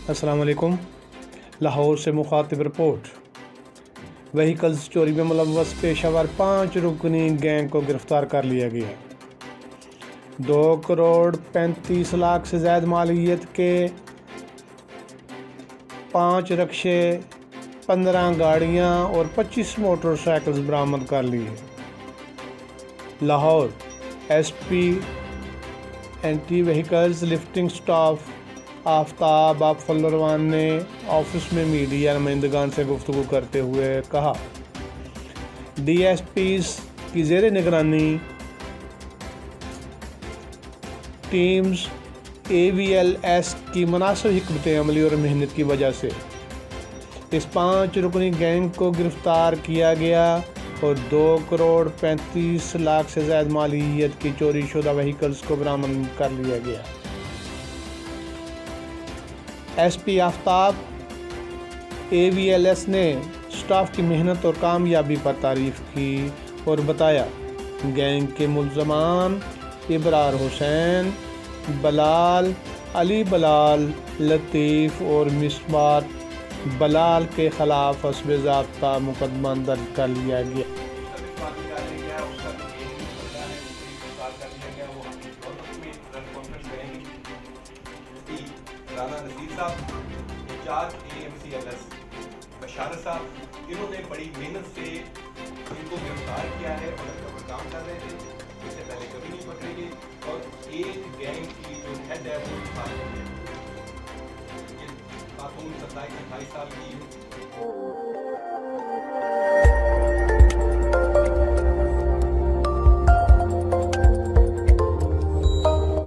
السلام علیکم۔ لاہور سے مخاطب رپورٹ۔ وہیکلز چوری میں ملوث پیشہ ور 5 رکنی گینگ کو گرفتار کر لیا گیا۔ 2 کروڑ 35 لاکھ سے زائد مالیت کے 5 رکشے، 15 گاڑیاں اور 25 موٹر سائیکلز برآمد کر لیے۔ Lahore S P anti vehicles lifting staff Aftab Afzal نے آفس میں میڈیا نمائندگان سے گفتگو کرتے ہوئے کہا، ڈی ایس پیز کی زیر نگرانی ٹیمز اے وی ایل ایس کی مناسب حکمت عملی اور محنت کی وجہ سے اس 5 رکنی گینگ کو گرفتار کیا گیا اور 2 کروڑ 35 لاکھ سے زائد مالیت کی چوری شدہ وہیکلز کو برآمد کر لیا گیا۔ ایس پی آفتاب اے وی ایل ایس نے سٹاف کی محنت اور کامیابی پر تعریف کی اور بتایا، گینگ کے ملزمان ابرار حسین، بلال، علی بلال، لطیف اور مصباح بلال کے خلاف حسب ضابطہ مقدمہ درج کر لیا گیا۔ رانا نذیر صاحب، انچارج AMCLS بشارت صاحب، انہوں نے بڑی محنت سے ان کو گرفتار کیا ہے اور کور کام کر رہے تھے، اس سے پہلے کبھی نہیں پکڑے گئے اور ایک گینگ کی جو ہیڈ ہے وہ خاتون ہے، یہ خاتون 27-28 سال کی ہے۔